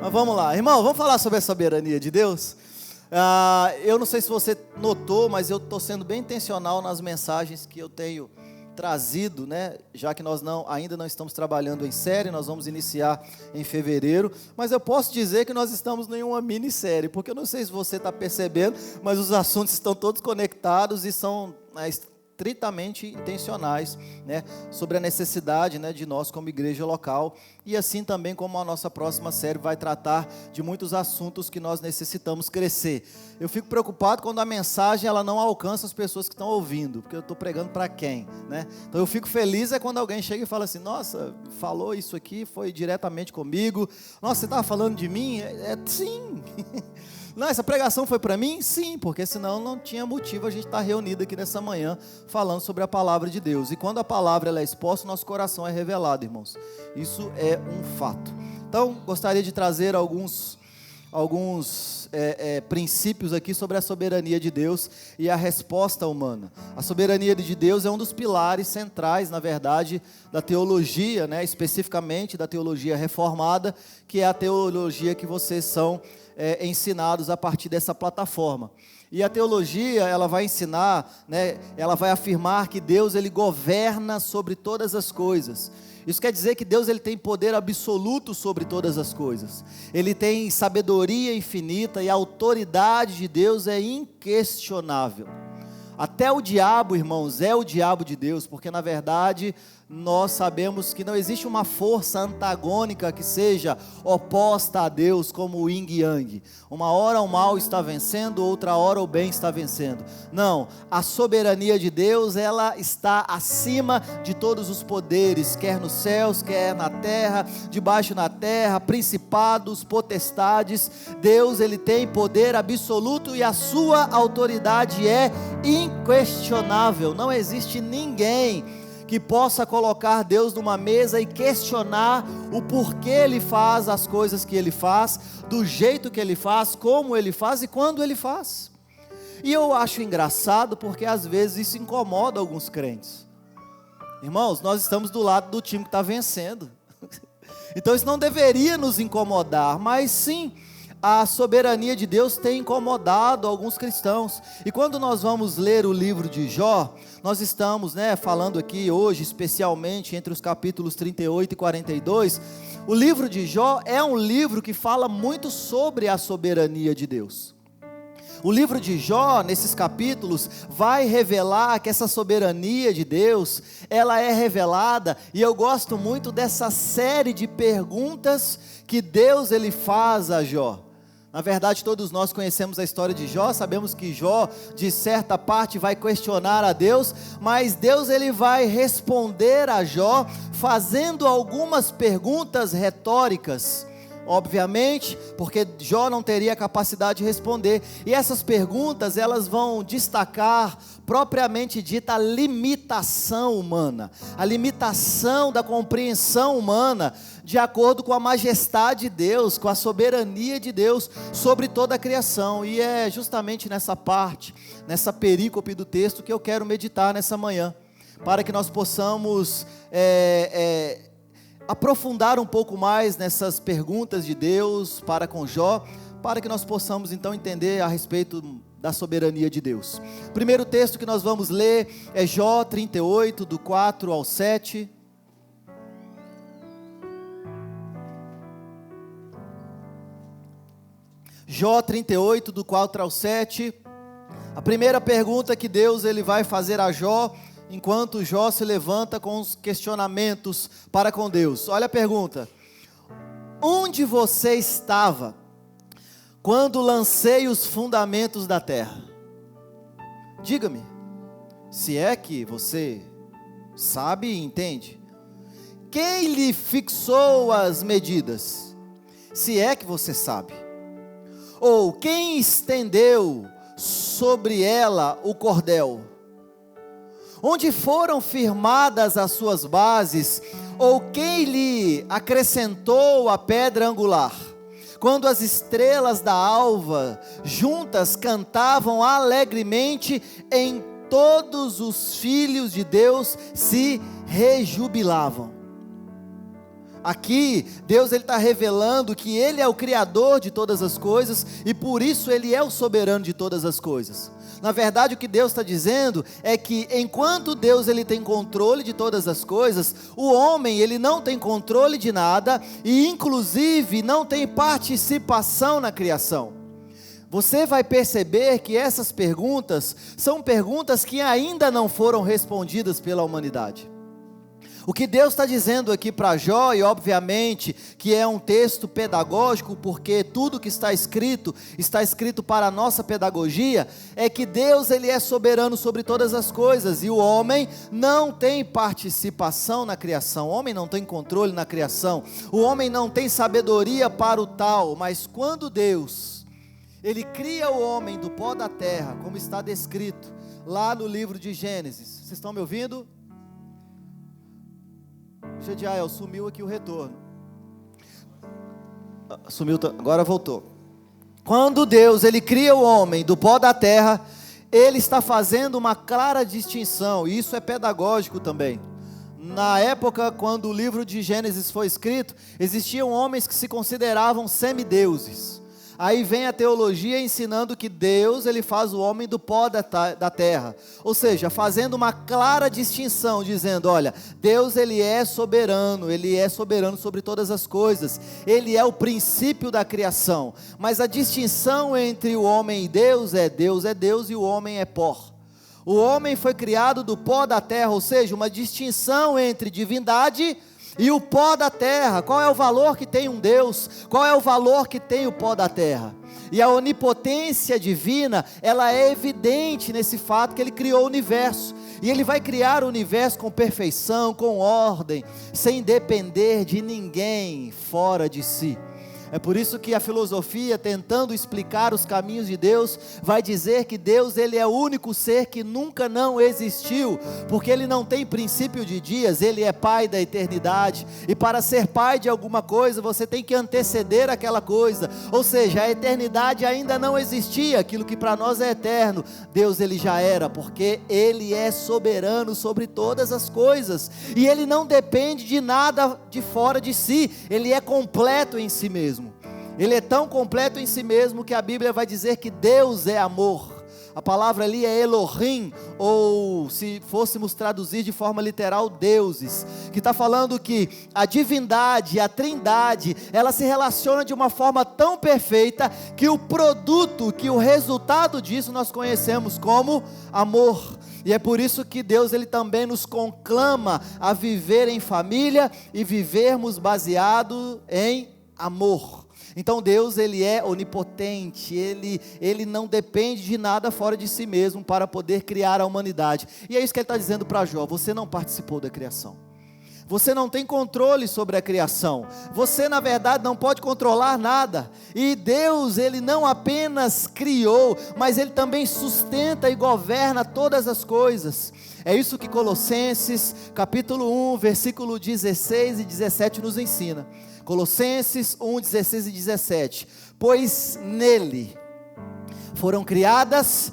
Mas vamos lá, irmão, vamos falar sobre a soberania de Deus? Eu não sei se você notou, mas eu estou sendo bem intencional nas mensagens que eu tenho trazido, né? Já que nós ainda não estamos trabalhando em série, nós vamos iniciar em fevereiro, mas eu posso dizer que nós estamos em uma minissérie, porque eu não sei se você está percebendo, mas os assuntos estão todos conectados e são estritamente intencionais, né, sobre a necessidade, né, de nós como igreja local, e assim também como a nossa próxima série vai tratar de muitos assuntos que nós necessitamos crescer. Eu fico preocupado quando a mensagem ela não alcança as pessoas que estão ouvindo, porque eu estou pregando para quem, né? Então eu fico feliz quando alguém chega e fala assim: nossa, falou isso aqui, foi diretamente comigo. Nossa, você estava falando de mim? Sim. Não, essa pregação foi para mim? Sim, porque senão não tinha motivo a gente estar reunido aqui nessa manhã falando sobre a palavra de Deus. E quando a palavra ela é exposta, nosso coração é revelado, irmãos. Isso é um fato. Então, gostaria de trazer alguns princípios aqui sobre a soberania de Deus e a resposta humana. A soberania de Deus é um dos pilares centrais, na verdade, da teologia, né, especificamente da teologia reformada, que é a teologia que vocês são ensinados a partir dessa plataforma. E a teologia, ela vai ensinar, né, ela vai afirmar que Deus ele governa sobre todas as coisas. Isso quer dizer que Deus ele tem poder absoluto sobre todas as coisas. Ele tem sabedoria infinita e a autoridade de Deus é inquestionável. Até o diabo, irmãos, é o diabo de Deus, porque na verdade nós sabemos que não existe uma força antagônica que seja oposta a Deus, como o yin e yang. Uma hora o mal está vencendo, outra hora o bem está vencendo. Não, a soberania de Deus, ela está acima de todos os poderes, quer nos céus, quer na terra, debaixo na terra, principados, potestades. Deus, ele tem poder absoluto e a sua autoridade é inquestionável. Não existe ninguém que possa colocar Deus numa mesa e questionar o porquê Ele faz as coisas que Ele faz, do jeito que Ele faz, como Ele faz e quando Ele faz. E eu acho engraçado porque às vezes isso incomoda alguns crentes. Irmãos, nós estamos do lado do time que está vencendo. Então isso não deveria nos incomodar, mas sim, a soberania de Deus tem incomodado alguns cristãos. E quando nós vamos ler o livro de Jó, nós estamos, falando aqui hoje, especialmente entre os capítulos 38 e 42, o livro de Jó é um livro que fala muito sobre a soberania de Deus. O livro de Jó, nesses capítulos, vai revelar que essa soberania de Deus, ela é revelada, e eu gosto muito dessa série de perguntas que Deus ele faz a Jó. Na verdade, todos nós conhecemos a história de Jó, sabemos que Jó, de certa parte, vai questionar a Deus, mas Deus ele vai responder a Jó, fazendo algumas perguntas retóricas, obviamente, porque Jó não teria capacidade de responder, e essas perguntas, elas vão destacar, propriamente dita, a limitação humana, a limitação da compreensão humana, de acordo com a majestade de Deus, com a soberania de Deus, sobre toda a criação, e é justamente nessa parte, nessa perícope do texto, que eu quero meditar nessa manhã, para que nós possamos, aprofundar um pouco mais nessas perguntas de Deus para com Jó, para que nós possamos então entender a respeito da soberania de Deus. O primeiro texto que nós vamos ler é Jó 38, do 4 ao 7. Jó 38, do 4 ao 7. A primeira pergunta que Deus ele vai fazer a Jó, enquanto Jó se levanta com os questionamentos para com Deus. Olha a pergunta: onde você estava quando lancei os fundamentos da terra? Diga-me, se é que você sabe e entende. Quem lhe fixou as medidas? Se é que você sabe. Ou quem estendeu sobre ela o cordel? Onde foram firmadas as suas bases? Ou quem lhe acrescentou a pedra angular? Quando as estrelas da alva juntas cantavam alegremente, em todos os filhos de Deus se rejubilavam. Aqui, Deus está revelando que Ele é o Criador de todas as coisas e por isso Ele é o soberano de todas as coisas. Na verdade, o que Deus está dizendo é que enquanto Deus ele tem controle de todas as coisas, o homem ele não tem controle de nada e inclusive não tem participação na criação. Você vai perceber que essas perguntas são perguntas que ainda não foram respondidas pela humanidade. O que Deus está dizendo aqui para Jó, e obviamente que é um texto pedagógico, porque tudo que está escrito para a nossa pedagogia, é que Deus ele é soberano sobre todas as coisas, e o homem não tem participação na criação, o homem não tem controle na criação, o homem não tem sabedoria para o tal, mas quando Deus, ele cria o homem do pó da terra, como está descrito lá no livro de Gênesis, vocês estão me ouvindo? Jediael, sumiu aqui o retorno. Sumiu, agora voltou. Quando Deus ele cria o homem do pó da terra, Ele está fazendo uma clara distinção, e isso é pedagógico também. Na época, quando o livro de Gênesis foi escrito, existiam homens que se consideravam semideuses. Aí vem a teologia ensinando que Deus, ele faz o homem do pó da terra. Ou seja, fazendo uma clara distinção, dizendo, olha, Deus ele é soberano sobre todas as coisas. Ele é o princípio da criação. Mas a distinção entre o homem e Deus é Deus e o homem é pó. O homem foi criado do pó da terra, ou seja, uma distinção entre divindade e o pó da terra. Qual é o valor que tem um Deus? Qual é o valor que tem o pó da terra? E a onipotência divina, ela é evidente nesse fato que Ele criou o universo. E Ele vai criar o universo com perfeição, com ordem, sem depender de ninguém fora de si. É por isso que a filosofia, tentando explicar os caminhos de Deus, vai dizer que Deus ele é o único ser que nunca não existiu, porque Ele não tem princípio de dias, Ele é Pai da eternidade, e para ser Pai de alguma coisa, você tem que anteceder aquela coisa, ou seja, a eternidade ainda não existia, aquilo que para nós é eterno, Deus ele já era, porque Ele é soberano sobre todas as coisas, e Ele não depende de nada de fora de si, Ele é completo em si mesmo. Ele é tão completo em si mesmo que a Bíblia vai dizer que Deus é amor. A palavra ali é Elohim, ou se fôssemos traduzir de forma literal, deuses, que está falando que a divindade, a trindade, ela se relaciona de uma forma tão perfeita, que o produto, que o resultado disso nós conhecemos como amor. E é por isso que Deus ele também nos conclama a viver em família e vivermos baseado em amor. Então Deus ele é onipotente, ele não depende de nada fora de si mesmo para poder criar a humanidade. E é isso que ele está dizendo para Jó: você não participou da criação, você não tem controle sobre a criação, você na verdade não pode controlar nada. E Deus ele não apenas criou, mas Ele também sustenta e governa todas as coisas. É isso que Colossenses capítulo 1, versículo 16 e 17 nos ensina. Colossenses 1, 16 e 17, pois nele foram criadas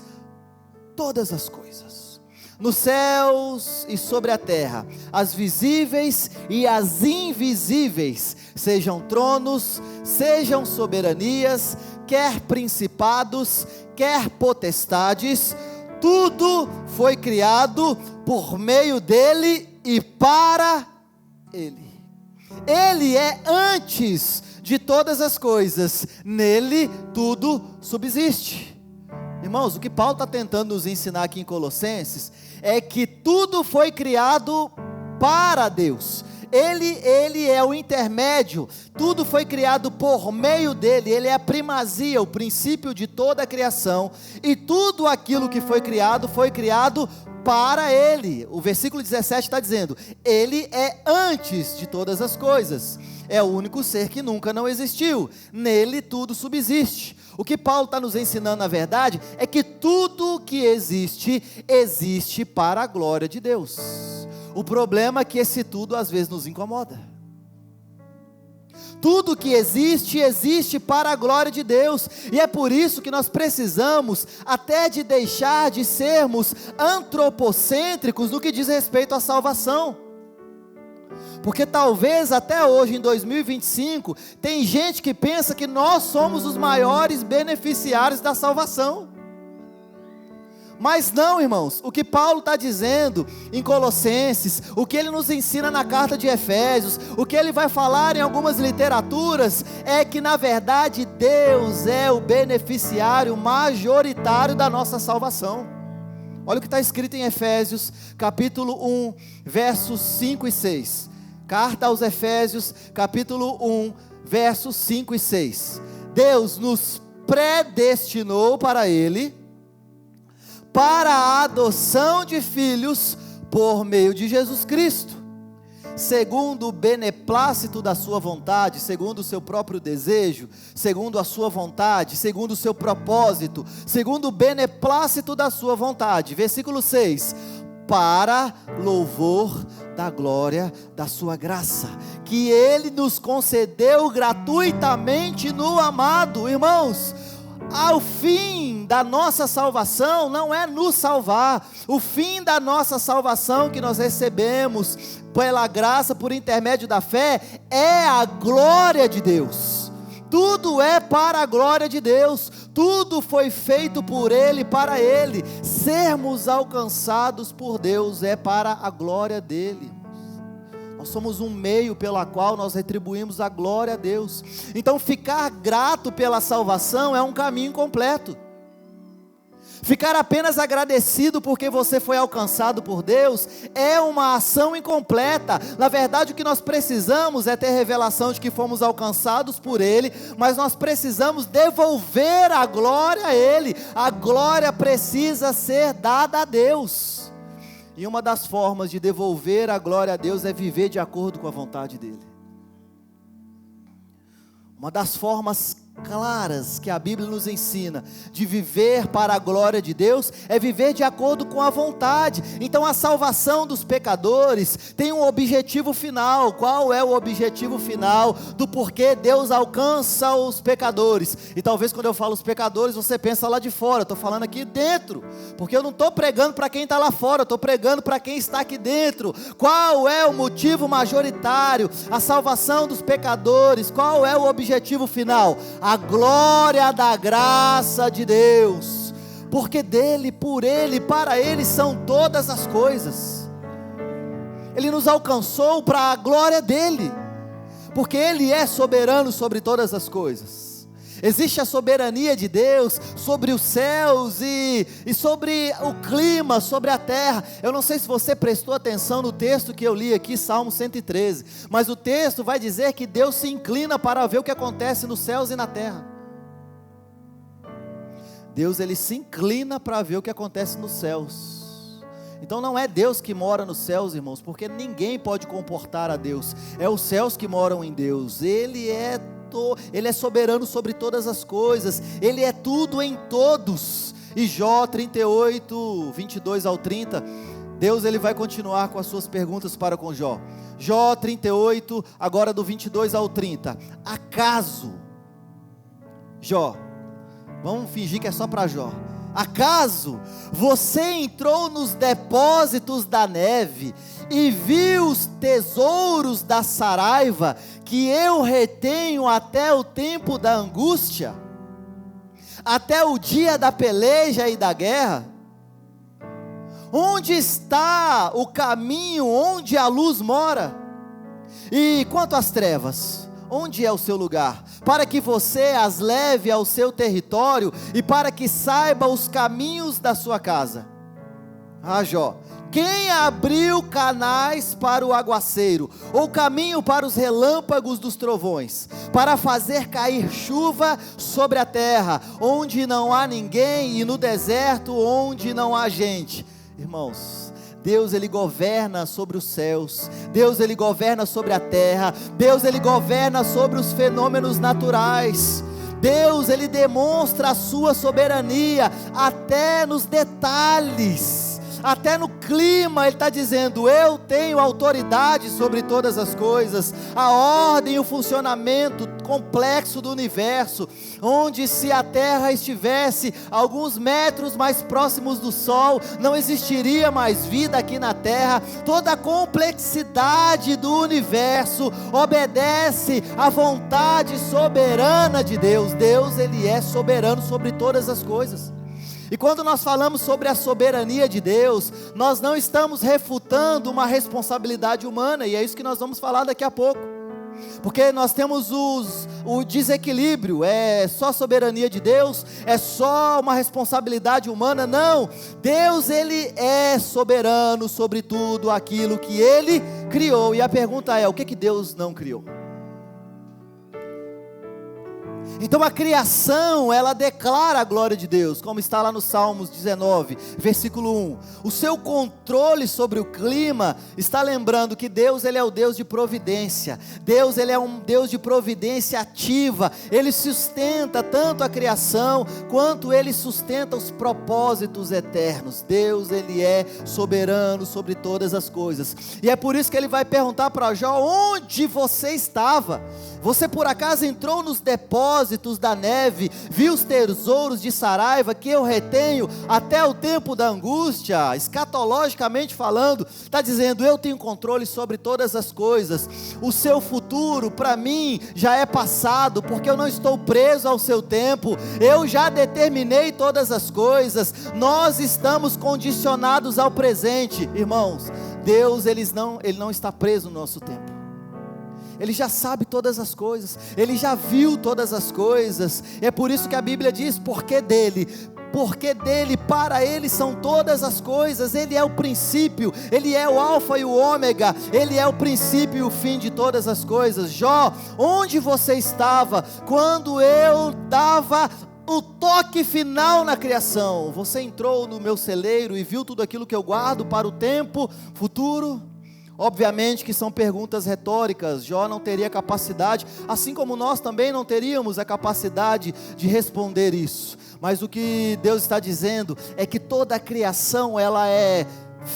todas as coisas, nos céus e sobre a terra, as visíveis e as invisíveis, sejam tronos, sejam soberanias, quer principados, quer potestades, tudo foi criado por meio dele e para ele. Ele é antes de todas as coisas, nele tudo subsiste. Irmãos, o que Paulo está tentando nos ensinar aqui em Colossenses, é que tudo foi criado para Deus. Ele é o intermédio, tudo foi criado por meio dele, Ele é a primazia, o princípio de toda a criação, e tudo aquilo que foi criado para Ele. O versículo 17 está dizendo, Ele é antes de todas as coisas, é o único ser que nunca não existiu, nele tudo subsiste. O que Paulo está nos ensinando na verdade, é que tudo que existe, existe para a glória de Deus. O problema é que esse tudo às vezes nos incomoda. Tudo que existe, existe para a glória de Deus, e é por isso que nós precisamos até de deixar de sermos antropocêntricos no que diz respeito à salvação. Porque talvez até hoje, em 2025, tem gente que pensa que nós somos os maiores beneficiários da salvação. Mas não, irmãos, o que Paulo está dizendo em Colossenses, o que ele nos ensina na carta de Efésios, o que ele vai falar em algumas literaturas, é que na verdade Deus é o beneficiário majoritário da nossa salvação. Olha o que está escrito em Efésios, capítulo 1, versos 5 e 6. Carta aos Efésios, capítulo 1, versos 5 e 6. Deus nos predestinou para Ele, para a adoção de filhos por meio de Jesus Cristo, segundo o beneplácito da sua vontade, segundo o seu próprio desejo, segundo a sua vontade, segundo o seu propósito, segundo o beneplácito da sua vontade. Versículo 6, para louvor da glória da sua graça, que Ele nos concedeu gratuitamente no amado. Irmãos, o fim da nossa salvação não é nos salvar. O fim da nossa salvação que nós recebemos pela graça, por intermédio da fé, é a glória de Deus. Tudo é para a glória de Deus. Tudo foi feito por Ele, para Ele. Sermos alcançados por Deus é para a glória dEle. Nós somos um meio pela qual nós retribuímos a glória a Deus. Então ficar grato pela salvação é um caminho completo. Ficar apenas agradecido porque você foi alcançado por Deus é uma ação incompleta. Na verdade, o que nós precisamos é ter revelação de que fomos alcançados por Ele, mas nós precisamos devolver a glória a Ele. A glória precisa ser dada a Deus. E uma das formas de devolver a glória a Deus é viver de acordo com a vontade dEle. Uma das formas claras que a Bíblia nos ensina de viver para a glória de Deus é viver de acordo com a vontade. Então a salvação dos pecadores tem um objetivo final. Qual é o objetivo final do porquê Deus alcança os pecadores? E talvez quando eu falo os pecadores você pensa lá de fora, eu estou falando aqui dentro, porque eu não estou pregando para quem está lá fora, eu estou pregando para quem está aqui dentro. Qual é o motivo majoritário? A salvação dos pecadores. Qual é o objetivo final? A glória da graça de Deus, porque dele, por Ele, para Ele são todas as coisas. Ele nos alcançou para a glória dEle, porque Ele é soberano sobre todas as coisas. Existe a soberania de Deus sobre os céus e sobre o clima, sobre a terra. Eu não sei se você prestou atenção no texto que eu li aqui, Salmo 113, mas o texto vai dizer que Deus se inclina para ver o que acontece nos céus e na terra. Deus, Ele se inclina para ver o que acontece nos céus. Então não é Deus que mora nos céus, irmãos, porque ninguém pode comportar a Deus. É os céus que moram em Deus. Ele é soberano sobre todas as coisas. Ele é tudo em todos. E Jó 38, 22 ao 30, Deus Ele vai continuar com as suas perguntas para com Jó. Jó 38, agora do 22 ao 30. Acaso, Jó, vamos fingir que é só para Jó. Acaso você entrou nos depósitos da neve e viu os tesouros da saraiva que eu retenho até o tempo da angústia, até o dia da peleja e da guerra? Onde está o caminho onde a luz mora? E quanto às trevas, onde é o seu lugar? Para que você as leve ao seu território e para que saiba os caminhos da sua casa. Jó, quem abriu canais para o aguaceiro, ou caminho para os relâmpagos dos trovões, para fazer cair chuva sobre a terra, onde não há ninguém, e no deserto onde não há gente? Irmãos, Deus Ele governa sobre os céus, Deus Ele governa sobre a terra, Deus Ele governa sobre os fenômenos naturais. Deus Ele demonstra a sua soberania até nos detalhes, até no clima Ele está dizendo: eu tenho autoridade sobre todas as coisas. A ordem e o funcionamento complexo do universo, onde se a Terra estivesse alguns metros mais próximos do Sol, não existiria mais vida aqui na Terra. Toda a complexidade do universo obedece à vontade soberana de Deus. Deus, Ele é soberano sobre todas as coisas. E quando nós falamos sobre a soberania de Deus, nós não estamos refutando uma responsabilidade humana, e é isso que nós vamos falar daqui a pouco. Porque nós temos o desequilíbrio: é só soberania de Deus, é só uma responsabilidade humana. Não, Deus, Ele é soberano sobre tudo aquilo que Ele criou. E a pergunta é: o que Deus não criou? Então a criação, ela declara a glória de Deus, como está lá no Salmos 19, versículo 1. O seu controle sobre o clima está lembrando que Deus, Ele é o Deus de providência. Deus, Ele é um Deus de providência ativa. Ele sustenta tanto a criação, quanto Ele sustenta os propósitos eternos. Deus, Ele é soberano sobre todas as coisas. E é por isso que Ele vai perguntar para Jó: onde você estava? Você por acaso entrou nos depósitos da neve, viu os tesouros de Saraiva que eu retenho até o tempo da angústia? Escatologicamente falando, está dizendo: eu tenho controle sobre todas as coisas. O seu futuro para mim já é passado, porque eu não estou preso ao seu tempo. Eu já determinei todas as coisas. Nós estamos condicionados ao presente. Irmãos, Deus, Ele não está preso no nosso tempo. Ele já sabe todas as coisas, Ele já viu todas as coisas. É por isso que a Bíblia diz: porque dele, para Ele são todas as coisas. Ele é o princípio, Ele é o alfa e o ômega, Ele é o princípio e o fim de todas as coisas. Jó, onde você estava quando eu dava o toque final na criação? Você entrou no meu celeiro e viu tudo aquilo que eu guardo para o tempo futuro? Obviamente que são perguntas retóricas. Jó não teria capacidade, assim como nós também não teríamos a capacidade de responder isso. Mas o que Deus está dizendo é que toda a criação, ela é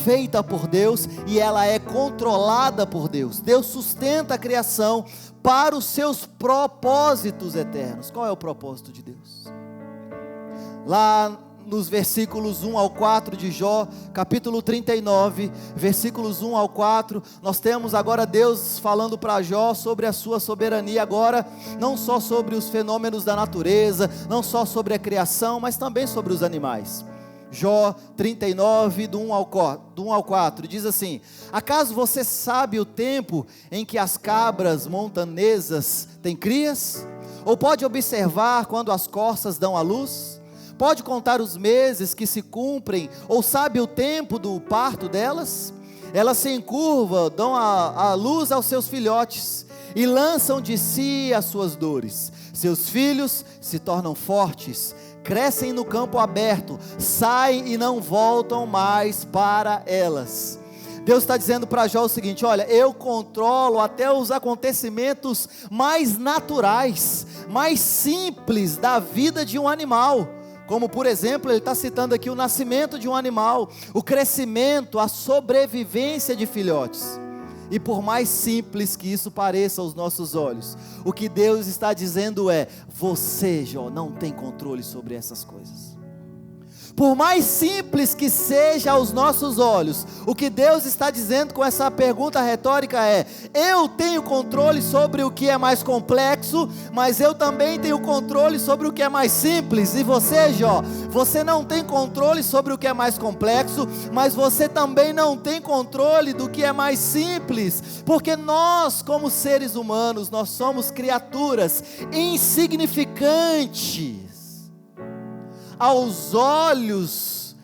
feita por Deus e ela é controlada por Deus. Deus sustenta a criação para os seus propósitos eternos. Qual é o propósito de Deus? Lá nos versículos 1 ao 4 de Jó, capítulo 39, versículos 1 ao 4, nós temos agora Deus falando para Jó sobre a sua soberania, agora não só sobre os fenômenos da natureza, não só sobre a criação, mas também sobre os animais. Jó 39, do 1 ao 4, diz assim: acaso você sabe o tempo em que as cabras montanesas têm crias? Ou pode observar quando as corças dão à luz? Pode contar os meses que se cumprem, ou sabe o tempo do parto delas? Elas se encurvam, dão a luz aos seus filhotes, e lançam de si as suas dores. Seus filhos se tornam fortes, crescem no campo aberto, saem e não voltam mais para elas. Deus está dizendo para Jó o seguinte: olha, eu controlo até os acontecimentos mais naturais, mais simples da vida de um animal. Como por exemplo, ele está citando aqui o nascimento de um animal, o crescimento, a sobrevivência de filhotes. E por mais simples que isso pareça aos nossos olhos, o que Deus está dizendo é: você, Jó, não tem controle sobre essas coisas. Por mais simples que seja aos nossos olhos, o que Deus está dizendo com essa pergunta retórica é: eu tenho controle sobre o que é mais complexo, mas eu também tenho controle sobre o que é mais simples. E você, Jó, você não tem controle sobre o que é mais complexo, mas você também não tem controle do que é mais simples, porque nós, como seres humanos, nós somos criaturas insignificantes aos olhos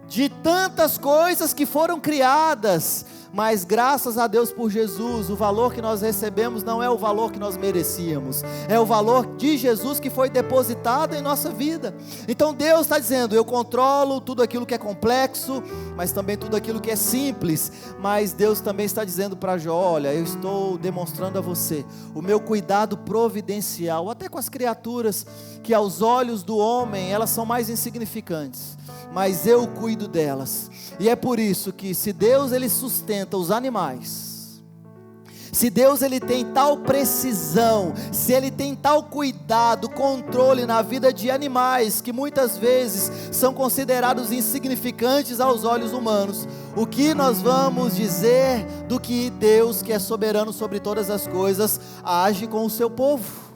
de tantas coisas que foram criadas. mas graças a Deus por Jesus, o valor que nós recebemos não é o valor que nós merecíamos, é o valor de Jesus que foi depositado em nossa vida. Então Deus está dizendo: eu controlo tudo aquilo que é complexo, mas também tudo aquilo que é simples. Mas Deus também está dizendo para Jó: olha, eu estou demonstrando a você o meu cuidado providencial, até com as criaturas que aos olhos do homem elas são mais insignificantes, mas eu cuido delas. E é por isso que se Deus ele sustenta os animais, se Deus ele tem tal precisão, se ele tem tal cuidado, controle na vida de animais que muitas vezes são considerados insignificantes aos olhos humanos, o que nós vamos dizer do que Deus, que é soberano sobre todas as coisas, age com o seu povo?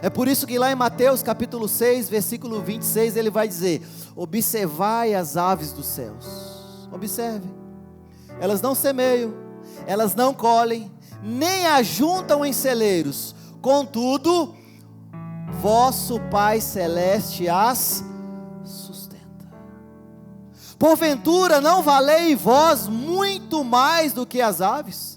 É por isso que lá em Mateus capítulo 6, versículo 26, ele vai dizer: observai as aves dos céus. Observe, elas não semeiam, elas não colhem, nem ajuntam em celeiros, contudo, vosso Pai Celeste as sustenta. Porventura não valei vós muito mais do que as aves?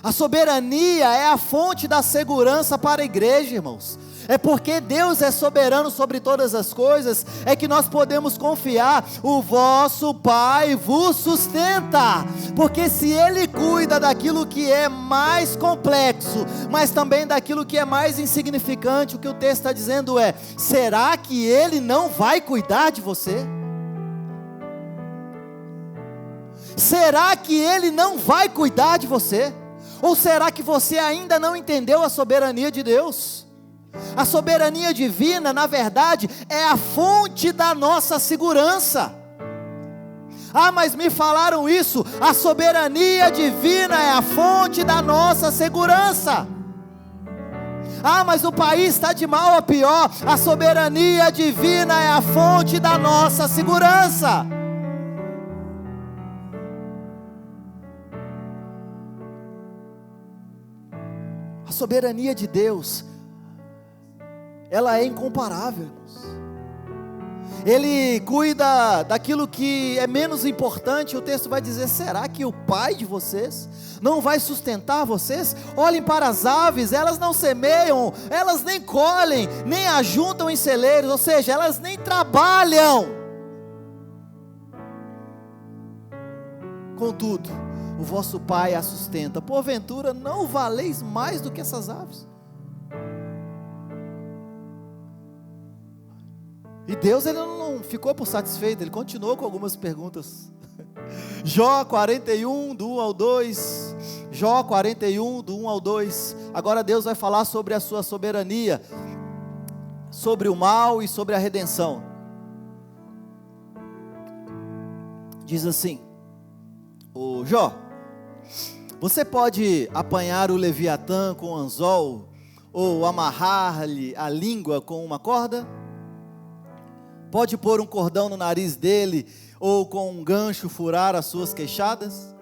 A soberania é a fonte da segurança para a igreja, irmãos. É porque Deus é soberano sobre todas as coisas, é que nós podemos confiar: o vosso Pai vos sustenta. Porque se Ele cuida daquilo que é mais complexo, mas também daquilo que é mais insignificante, o que o texto está dizendo é: será que Ele não vai cuidar de você? Será que Ele não vai cuidar de você? Ou será que você ainda não entendeu a soberania de Deus? A soberania divina, na verdade, é a fonte da nossa segurança. Ah, mas me falaram isso. A soberania divina é a fonte da nossa segurança. Ah, mas o país está de mal a pior. A soberania divina é a fonte da nossa segurança. A soberania de Deus, ela é incomparável, irmãos. Ele cuida daquilo que é menos importante. O texto vai dizer: será que o Pai de vocês não vai sustentar vocês? Olhem para as aves, elas não semeiam, elas nem colhem, nem ajuntam em celeiros, ou seja, elas nem trabalham. Contudo, o vosso Pai a sustenta. Porventura não valeis mais do que essas aves? E Deus ele não ficou por satisfeito, Ele continuou com algumas perguntas. Jó 41, do 1 ao 2. Jó 41, do 1 ao 2. Agora Deus vai falar sobre a sua soberania, sobre o mal e sobre a redenção. Diz assim: ô Jó, você pode apanhar o Leviatã com um anzol, ou amarrar-lhe a língua com uma corda? Pode pôr um cordão no nariz dele, ou com um gancho furar as suas queixadas?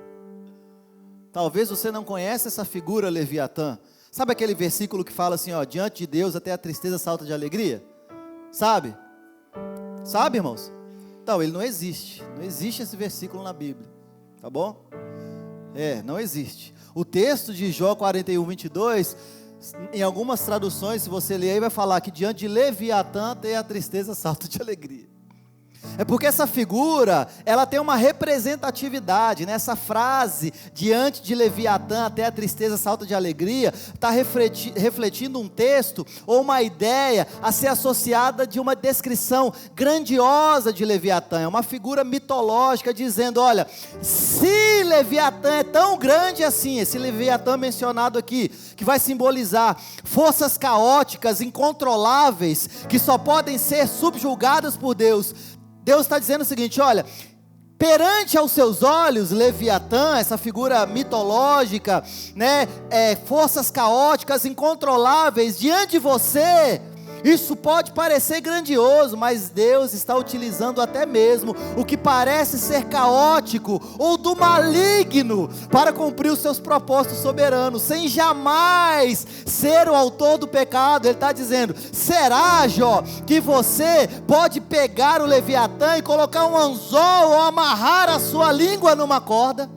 Talvez você não conheça essa figura Leviatã. Sabe aquele versículo que fala assim, ó: diante de Deus até a tristeza salta de alegria? Sabe? Sabe, irmãos? Então, ele não existe. Não existe esse versículo na Bíblia. Tá bom? Não existe. O texto de Jó 41, 22... em algumas traduções, se você ler aí, vai falar que diante de Leviatã até a tristeza salta de alegria. É porque essa figura, ela tem uma representatividade, né? Essa frase, diante de Leviatã até a tristeza salta de alegria, está refletindo um texto, ou uma ideia, a ser associada de uma descrição grandiosa de Leviatã. É uma figura mitológica, dizendo: olha, se Leviatã é tão grande assim, esse Leviatã mencionado aqui, que vai simbolizar forças caóticas, incontroláveis, que só podem ser subjugadas por Deus. Deus está dizendo o seguinte: olha, perante aos seus olhos, Leviatã, essa figura mitológica, né, forças caóticas, incontroláveis, diante de você, isso pode parecer grandioso, mas Deus está utilizando até mesmo o que parece ser caótico, ou do maligno, para cumprir os seus propósitos soberanos, sem jamais ser o autor do pecado. Ele está dizendo: será, Jó, que você pode pegar o Leviatã e colocar um anzol, ou amarrar a sua língua numa corda?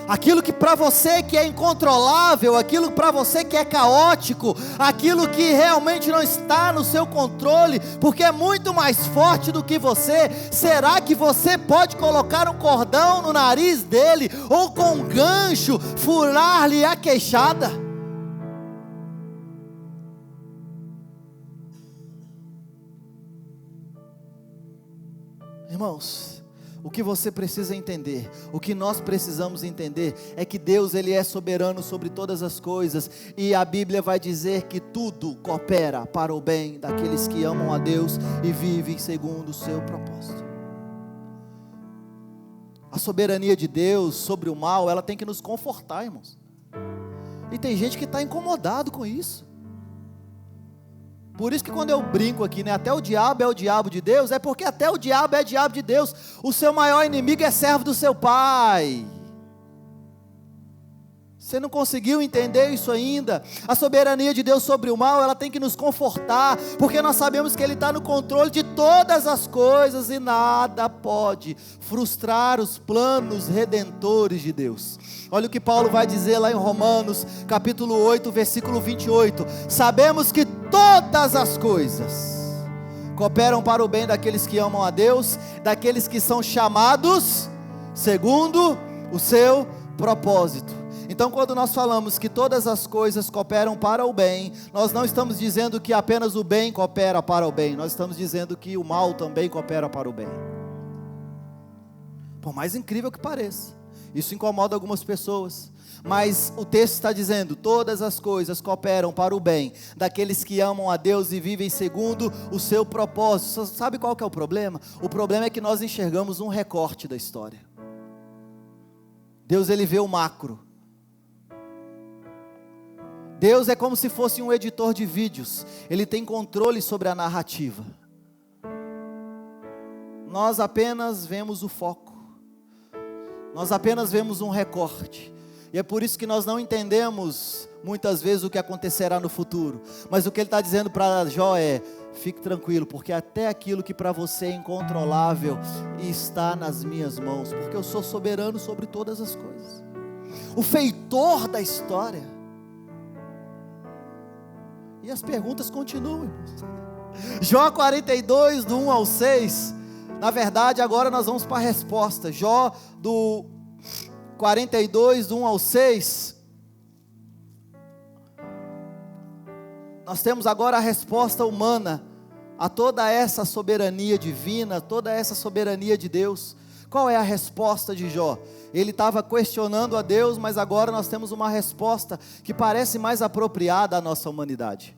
Aquilo que para você que é incontrolável, aquilo para você que é caótico, aquilo que realmente não está no seu controle, porque é muito mais forte do que você, será que você pode colocar um cordão no nariz dele, ou com um gancho, furar-lhe a queixada? Irmãos, o que você precisa entender, o que nós precisamos entender, é que Deus, Ele é soberano sobre todas as coisas, e a Bíblia vai dizer que tudo coopera para o bem daqueles que amam a Deus e vivem segundo o seu propósito. A soberania de Deus sobre o mal, ela tem que nos confortar, irmãos, e tem gente que está incomodado com isso. Por isso que quando eu brinco aqui, né, até o diabo é o diabo de Deus, é porque até o diabo é diabo de Deus. O seu maior inimigo é servo do seu pai. Você não conseguiu entender isso ainda? A soberania de Deus sobre o mal, ela tem que nos confortar, porque nós sabemos que Ele está no controle de todas as coisas, e nada pode frustrar os planos redentores de Deus. Olha o que Paulo vai dizer lá em Romanos, capítulo 8, versículo 28. Sabemos que todas as coisas cooperam para o bem daqueles que amam a Deus, daqueles que são chamados segundo o seu propósito. Então, quando nós falamos que todas as coisas cooperam para o bem, nós não estamos dizendo que apenas o bem coopera para o bem, nós estamos dizendo que o mal também coopera para o bem. Por mais incrível que pareça, isso incomoda algumas pessoas, mas o texto está dizendo: todas as coisas cooperam para o bem daqueles que amam a Deus e vivem segundo o seu propósito. Sabe qual que é o problema? O problema é que nós enxergamos um recorte da história. Deus, Ele vê o macro. Deus é como se fosse um editor de vídeos, Ele tem controle sobre a narrativa. Nós apenas vemos o foco, nós apenas vemos um recorte, e é por isso que nós não entendemos muitas vezes o que acontecerá no futuro. Mas o que Ele está dizendo para Jó é: fique tranquilo, porque até aquilo que para você é incontrolável está nas minhas mãos, porque eu sou soberano sobre todas as coisas, o feitor da história. E as perguntas continuam, irmãos. Jó 42, do 1 ao 6. Na verdade, agora nós vamos para a resposta. Jó do 42, do 1 ao 6. Nós temos agora a resposta humana a toda essa soberania divina, toda essa soberania de Deus. Qual é a resposta de Jó? Ele estava questionando a Deus, mas agora nós temos uma resposta que parece mais apropriada à nossa humanidade.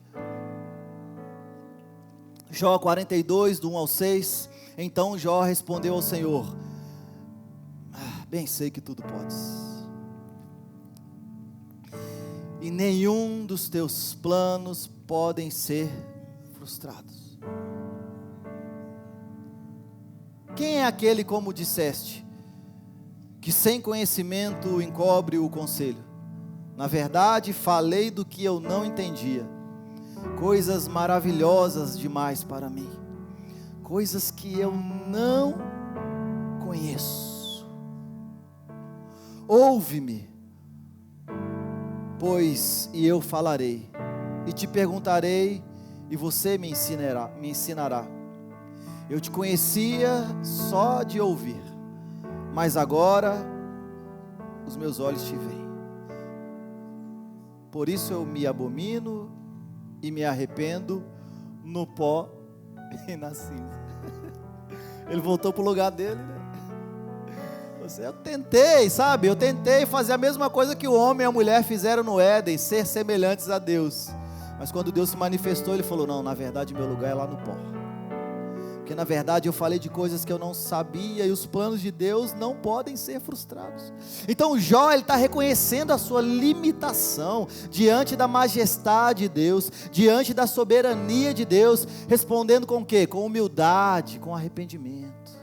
Jó 42, do 1 ao 6. Então Jó respondeu ao Senhor: bem sei que tudo podes, e nenhum dos teus planos podem ser frustrados. Quem é aquele, como disseste, que sem conhecimento encobre o conselho? Na verdade, falei do que eu não entendia, coisas maravilhosas demais para mim, coisas que eu não conheço. Ouve-me, pois, e eu falarei, e te perguntarei, e você me ensinará. Eu te conhecia só de ouvir, mas agora os meus olhos te veem. Por isso eu me abomino e me arrependo no pó e na cinza. Ele voltou para o lugar dele, né? Eu tentei fazer a mesma coisa que o homem e a mulher fizeram no Éden, ser semelhantes a Deus. Mas quando Deus se manifestou, Ele falou: não, na verdade meu lugar é lá no pó. Porque na verdade eu falei de coisas que eu não sabia, e os planos de Deus não podem ser frustrados. Então Jó, ele está reconhecendo a sua limitação diante da majestade de Deus, diante da soberania de Deus, respondendo com o quê? Com humildade, com arrependimento.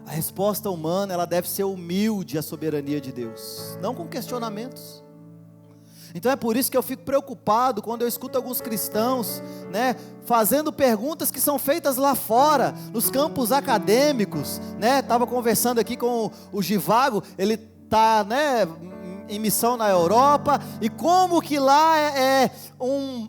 A resposta humana, ela deve ser humilde à soberania de Deus, não com questionamentos. Então é por isso que eu fico preocupado quando eu escuto alguns cristãos, né, fazendo perguntas que são feitas lá fora, nos campos acadêmicos, né? Estava conversando aqui com o Givago, ele está, né, em missão na Europa, e como que lá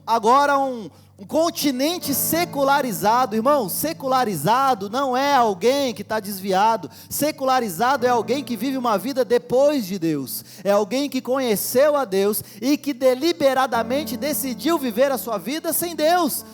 agora um continente secularizado. Irmão, secularizado não é alguém que está desviado, secularizado é alguém que vive uma vida depois de Deus, é alguém que conheceu a Deus e que deliberadamente decidiu viver a sua vida sem Deus.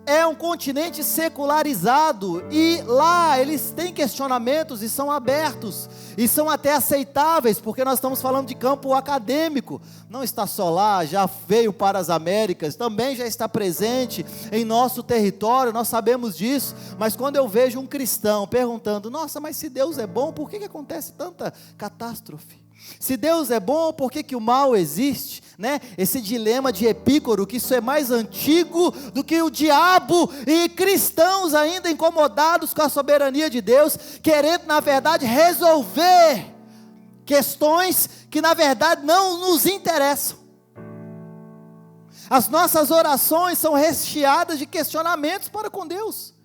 É um continente secularizado, e lá eles têm questionamentos e são abertos, e são até aceitáveis, porque nós estamos falando de campo acadêmico. Não está só lá, já veio para as Américas, também já está presente em nosso território, nós sabemos disso. Mas quando eu vejo um cristão perguntando: nossa, mas se Deus é bom, por que acontece tanta catástrofe? Se Deus é bom, por que o mal existe? Né? Esse dilema de Epícoro, que isso é mais antigo do que o diabo, e cristãos ainda incomodados com a soberania de Deus, querendo na verdade resolver questões que na verdade não nos interessam. As nossas orações são recheadas de questionamentos para com Deus.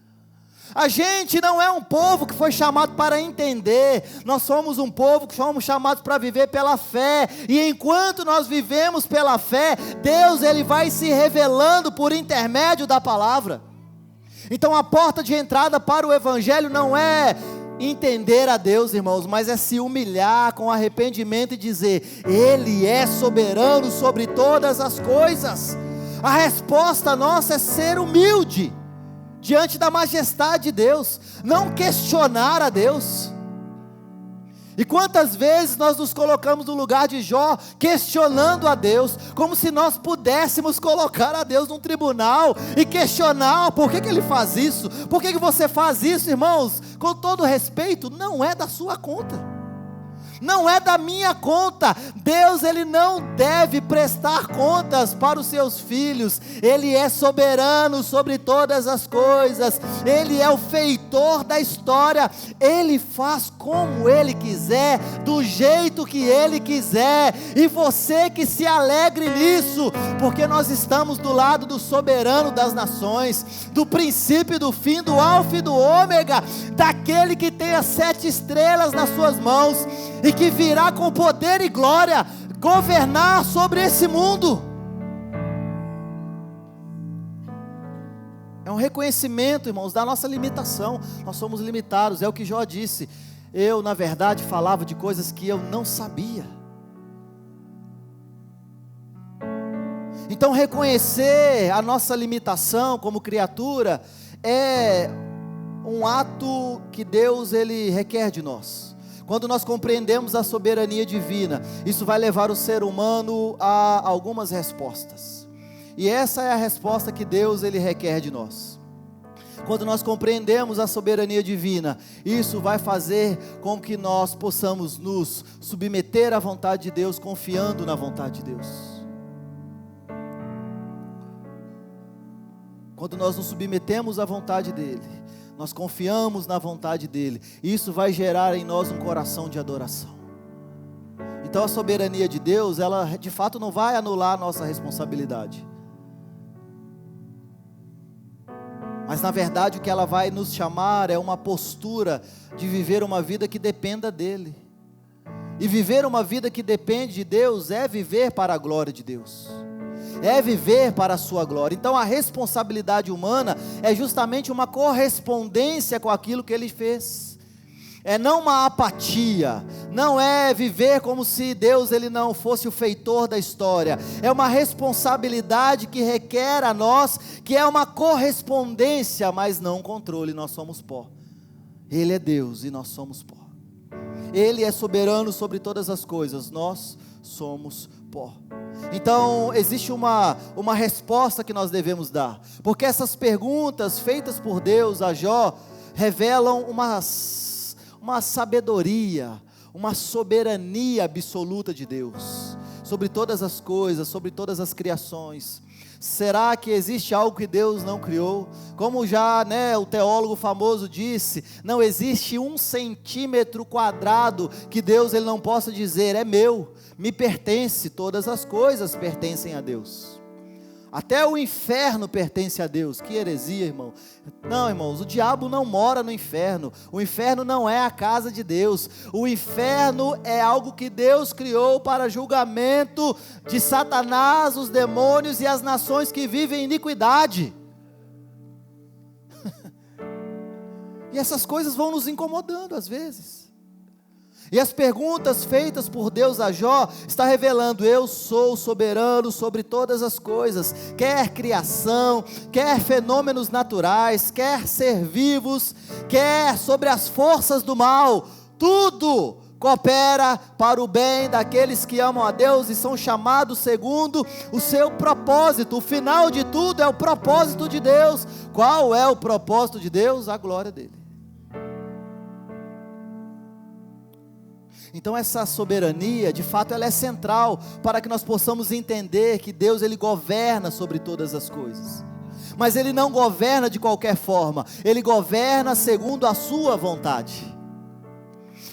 A gente não é um povo que foi chamado para entender, nós somos um povo que fomos chamados para viver pela fé, e enquanto nós vivemos pela fé, Deus ele vai se revelando por intermédio da palavra. Então a porta de entrada para o Evangelho não é entender a Deus, irmãos, mas é se humilhar com arrependimento e dizer: Ele é soberano sobre todas as coisas. A resposta nossa é ser humilde diante da majestade de Deus, não questionar a Deus. E quantas vezes nós nos colocamos no lugar de Jó, questionando a Deus, como se nós pudéssemos colocar a Deus num tribunal e questionar: por que ele faz isso? Por que você faz isso? Irmãos, com todo respeito, não é da sua conta, não é da minha conta. Deus ele não deve prestar contas para os seus filhos. Ele é soberano sobre todas as coisas, Ele é o feitor da história, Ele faz como Ele quiser, do jeito que Ele quiser, e você que se alegre nisso, porque nós estamos do lado do soberano das nações, do princípio e do fim, do alfa e do ômega, daquele que tem as 7 estrelas nas suas mãos, e que virá com poder e glória governar sobre esse mundo. É um reconhecimento, irmãos, da nossa limitação. Nós somos limitados, é o que Jó disse: eu na verdade falava de coisas que eu não sabia. Então reconhecer a nossa limitação como criatura é um ato que Deus ele requer de nós. Quando nós compreendemos a soberania divina, isso vai levar o ser humano a algumas respostas. E essa é a resposta que Deus ele requer de nós. Quando nós compreendemos a soberania divina, isso vai fazer com que nós possamos nos submeter à vontade de Deus, confiando na vontade de Deus. Quando nós nos submetemos à vontade dEle, nós confiamos na vontade dEle, isso vai gerar em nós um coração de adoração. Então a soberania de Deus, ela de fato não vai anular a nossa responsabilidade, mas na verdade o que ela vai nos chamar é uma postura de viver uma vida que dependa dEle. E viver uma vida que depende de Deus é viver para a glória de Deus, é viver para a sua glória. Então a responsabilidade humana é justamente uma correspondência com aquilo que Ele fez. É não uma apatia, não é viver como se Deus ele não fosse o feitor da história. É uma responsabilidade que requer a nós, que é uma correspondência, mas não controle. Nós somos pó, Ele é Deus e nós somos pó. Ele é soberano sobre todas as coisas, nós somos pó. Então existe uma resposta que nós devemos dar, porque essas perguntas feitas por Deus a Jó revelam uma sabedoria, uma soberania absoluta de Deus sobre todas as coisas, sobre todas as criações. Será que existe algo que Deus não criou? Como já, o teólogo famoso disse, não existe 1 centímetro quadrado que Deus ele não possa dizer, é meu, me pertence, todas as coisas pertencem a Deus. Até o inferno pertence a Deus. Que heresia, irmão. Não, irmãos, o diabo não mora no inferno. O inferno não é a casa de Deus. O inferno é algo que Deus criou para julgamento de Satanás, os demônios e as nações que vivem em iniquidade. E essas coisas vão nos incomodando às vezes. E as perguntas feitas por Deus a Jó, está revelando, eu sou soberano sobre todas as coisas, quer criação, quer fenômenos naturais, quer ser vivos, quer sobre as forças do mal, tudo coopera para o bem daqueles que amam a Deus e são chamados segundo o seu propósito. O final de tudo é o propósito de Deus. Qual é o propósito de Deus? A glória dele. Então essa soberania, de fato, ela é central para que nós possamos entender que Deus ele governa sobre todas as coisas. Mas ele não governa de qualquer forma, ele governa segundo a sua vontade.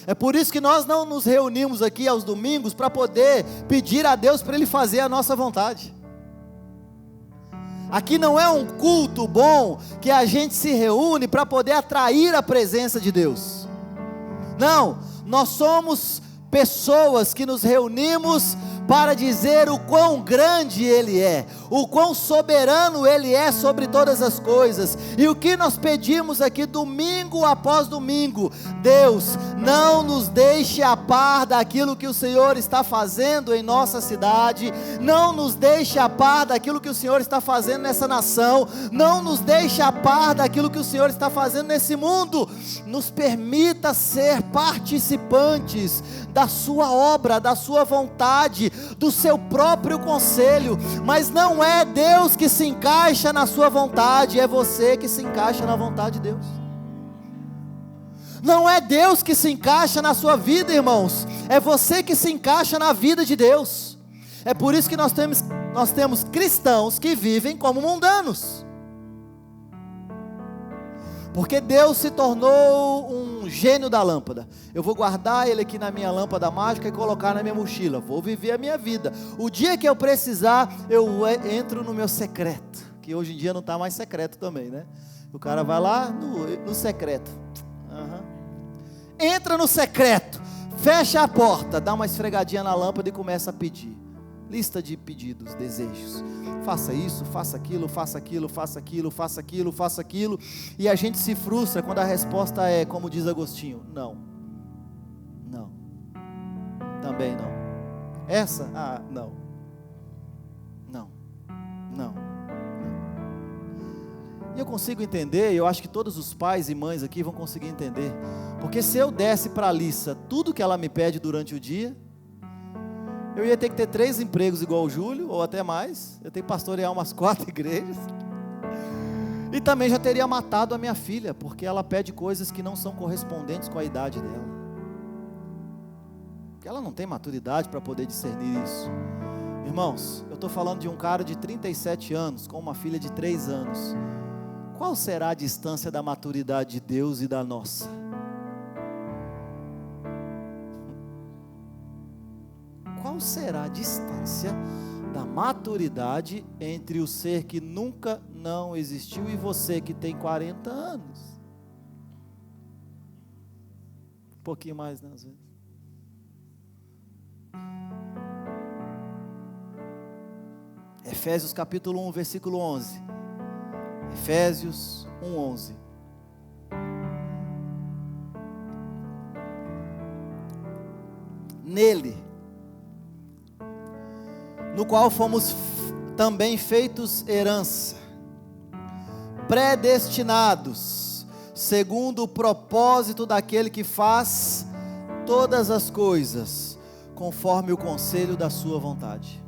É por isso que nós não nos reunimos aqui aos domingos para poder pedir a Deus para ele fazer a nossa vontade. Aqui não é um culto bom que a gente se reúne para poder atrair a presença de Deus. Não, nós somos pessoas que nos reunimos para dizer o quão grande Ele é, o quão soberano Ele é sobre todas as coisas, e o que nós pedimos aqui domingo após domingo: Deus, não nos deixe a par daquilo que o Senhor está fazendo em nossa cidade, não nos deixe a par daquilo que o Senhor está fazendo nessa nação, não nos deixe a par daquilo que o Senhor está fazendo nesse mundo, nos permita ser participantes da sua obra, da sua vontade, do seu próprio conselho. Mas não é Deus que se encaixa na sua vontade, é você que se encaixa na vontade de Deus. Não é Deus que se encaixa na sua vida, irmãos, é você que se encaixa na vida de Deus. É por isso que nós temos cristãos que vivem como mundanos, porque Deus se tornou um gênio da lâmpada. Eu vou guardar ele aqui na minha lâmpada mágica e colocar na minha mochila, vou viver a minha vida. O dia que eu precisar, eu entro no meu secreto, que hoje em dia não está mais secreto também, né? O cara vai lá no secreto, entra no secreto, fecha a porta, dá uma esfregadinha na lâmpada e começa a pedir. Lista de pedidos, desejos. Faça isso, faça aquilo, faça aquilo, faça aquilo, faça aquilo, faça aquilo. E a gente se frustra quando a resposta é, como diz Agostinho: não, não, também não. Essa? Não, não, não, não. E eu consigo entender, eu acho que todos os pais e mães aqui vão conseguir entender. Porque se eu desse para a Alissa tudo que ela me pede durante o dia, eu ia ter que ter 3 empregos igual o Júlio, ou até mais. Eu tenho que pastorear umas 4 igrejas. E também já teria matado a minha filha, porque ela pede coisas que não são correspondentes com a idade dela. Porque ela não tem maturidade para poder discernir isso. Irmãos, eu estou falando de um cara de 37 anos, com uma filha de 3 anos. Qual será a distância da maturidade de Deus e da nossa? Qual será a distância da maturidade entre o ser que nunca não existiu e você que tem 40 anos? Um pouquinho mais, né, às vezes. Efésios capítulo 1, versículo 11. Efésios 1, 11. Nele, no qual fomos também feitos herança, predestinados, segundo o propósito daquele que faz todas as coisas, conforme o conselho da sua vontade.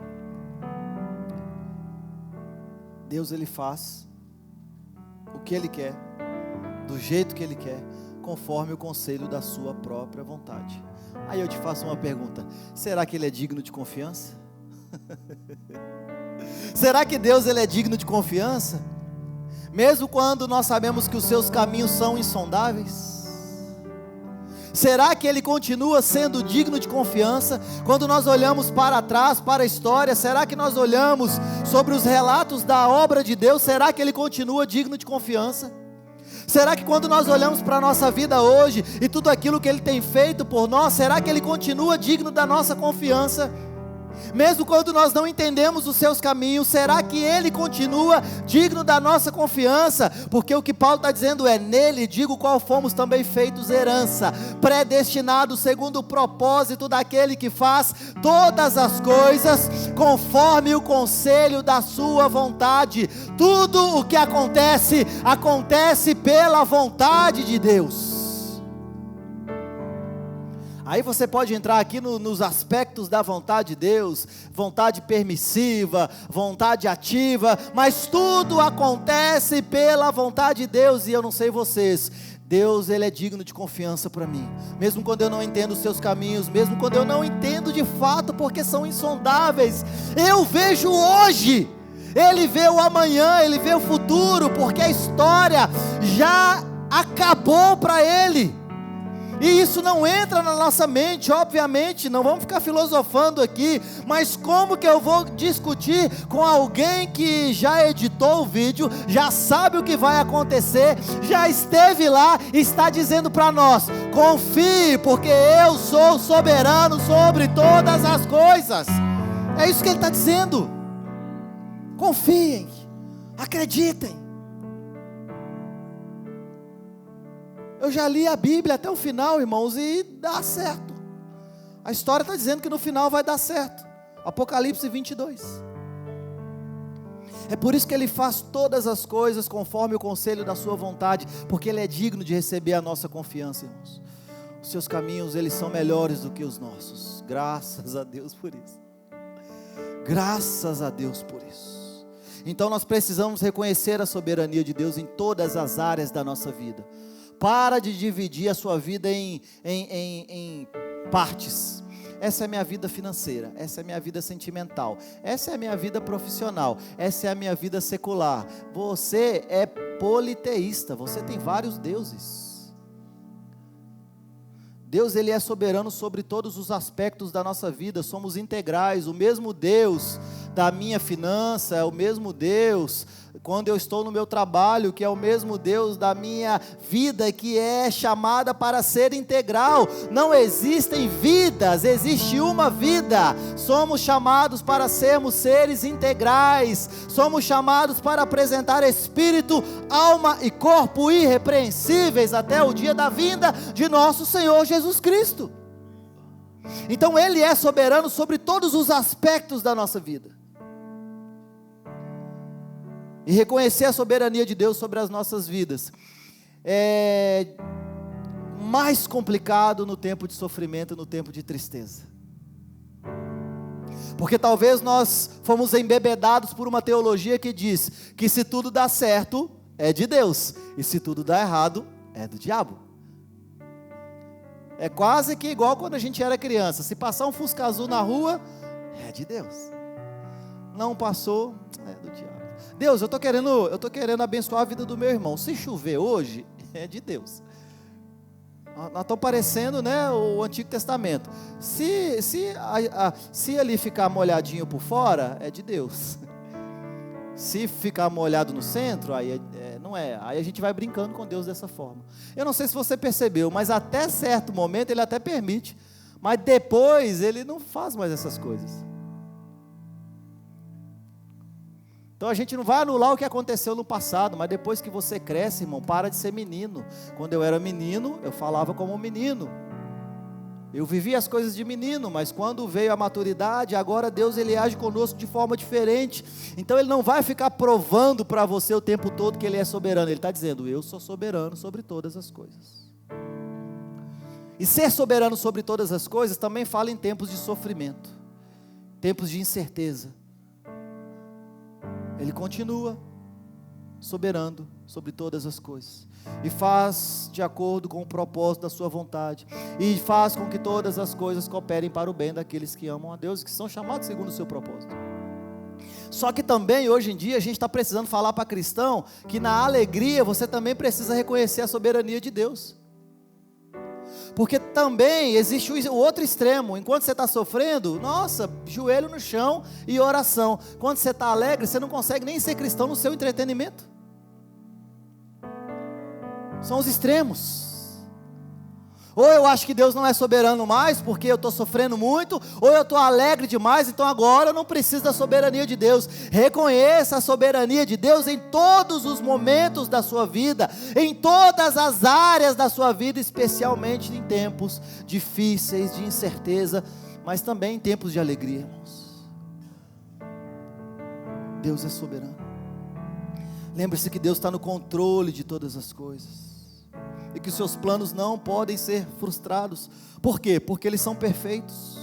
Deus, Ele faz o que Ele quer, do jeito que Ele quer, conforme o conselho da sua própria vontade. Aí eu te faço uma pergunta: será que Ele é digno de confiança? Será que Deus ele é digno de confiança? Mesmo quando nós sabemos que os seus caminhos são insondáveis? Será que Ele continua sendo digno de confiança? Quando nós olhamos para trás, para a história, será que nós olhamos sobre os relatos da obra de Deus? Será que Ele continua digno de confiança? Será que quando nós olhamos para a nossa vida hoje, e tudo aquilo que Ele tem feito por nós, será que Ele continua digno da nossa confiança? Mesmo quando nós não entendemos os seus caminhos, será que Ele continua digno da nossa confiança? Porque o que Paulo está dizendo é: nele digo qual fomos também feitos herança, predestinados segundo o propósito daquele que faz todas as coisas conforme o conselho da sua vontade. Tudo o que acontece, acontece pela vontade de Deus. Aí você pode entrar aqui nos aspectos da vontade de Deus, vontade permissiva, vontade ativa, mas tudo acontece pela vontade de Deus. E eu não sei vocês, Deus ele é digno de confiança para mim, mesmo quando eu não entendo os seus caminhos, mesmo quando eu não entendo de fato, porque são insondáveis. Eu vejo hoje, Ele vê o amanhã, Ele vê o futuro, porque a história já acabou para Ele. E isso não entra na nossa mente, obviamente, não vamos ficar filosofando aqui, mas como que eu vou discutir com alguém que já editou o vídeo, já sabe o que vai acontecer, já esteve lá e está dizendo para nós: confie, porque eu sou soberano sobre todas as coisas. É isso que ele está dizendo. Confiem, acreditem. Eu já li a Bíblia até o final, irmãos, e dá certo. A história está dizendo que no final vai dar certo. Apocalipse 22. É por isso que Ele faz todas as coisas conforme o conselho da sua vontade, porque Ele é digno de receber a nossa confiança, irmãos. Os seus caminhos, eles são melhores do que os nossos. Graças a Deus por isso. Graças a Deus por isso. Então nós precisamos reconhecer a soberania de Deus em todas as áreas da nossa vida. Para de dividir a sua vida em partes. Essa é a minha vida financeira, essa é a minha vida sentimental, essa é a minha vida profissional, essa é a minha vida secular. Você é politeísta, você tem vários deuses. Deus ele é soberano sobre todos os aspectos da nossa vida, somos integrais. O mesmo Deus da minha finança é o mesmo Deus quando eu estou no meu trabalho, que é o mesmo Deus da minha vida, que é chamada para ser integral. Não existem vidas, existe uma vida. Somos chamados para sermos seres integrais, somos chamados para apresentar espírito, alma e corpo irrepreensíveis até o dia da vinda de nosso Senhor Jesus Cristo. Então Ele é soberano sobre todos os aspectos da nossa vida. E reconhecer a soberania de Deus sobre as nossas vidas é mais complicado no tempo de sofrimento, no tempo de tristeza. Porque talvez nós fomos embebedados por uma teologia que diz que se tudo dá certo, é de Deus, e se tudo dá errado, é do diabo. É quase que igual quando a gente era criança: se passar um Fusca azul na rua, é de Deus. Não passou, é do diabo. Deus, eu estou querendo abençoar a vida do meu irmão. Se chover hoje, é de Deus. Nós estamos parecendo, né, o Antigo Testamento. Se ali ficar molhadinho por fora, é de Deus. Se ficar molhado no centro, aí não é. Aí a gente vai brincando com Deus dessa forma. Eu não sei se você percebeu, mas até certo momento Ele até permite. Mas depois Ele não faz mais essas coisas. Então a gente não vai anular o que aconteceu no passado, mas depois que você cresce, irmão, para de ser menino. Quando eu era menino, eu falava como um menino. Eu vivia as coisas de menino, mas quando veio a maturidade, agora Deus ele age conosco de forma diferente. Então Ele não vai ficar provando para você o tempo todo que Ele é soberano. Ele está dizendo: eu sou soberano sobre todas as coisas. E ser soberano sobre todas as coisas também fala em tempos de sofrimento, tempos de incerteza. Ele continua soberano sobre todas as coisas, e faz de acordo com o propósito da sua vontade, e faz com que todas as coisas cooperem para o bem daqueles que amam a Deus e que são chamados segundo o seu propósito. Só que também, hoje em dia, a gente está precisando falar para cristão que na alegria você também precisa reconhecer a soberania de Deus. Porque também existe o outro extremo. Enquanto você está sofrendo, nossa, joelho no chão e oração. Quando você está alegre, você não consegue nem ser cristão no seu entretenimento. São os extremos. Ou eu acho que Deus não é soberano mais, porque eu estou sofrendo muito, ou eu estou alegre demais, então agora eu não preciso da soberania de Deus. Reconheça a soberania de Deus em todos os momentos da sua vida, em todas as áreas da sua vida, especialmente em tempos difíceis, de incerteza, mas também em tempos de alegria, irmãos. Deus é soberano. Lembre-se que Deus está no controle de todas as coisas. E que os seus planos não podem ser frustrados. Por quê? Porque eles são perfeitos.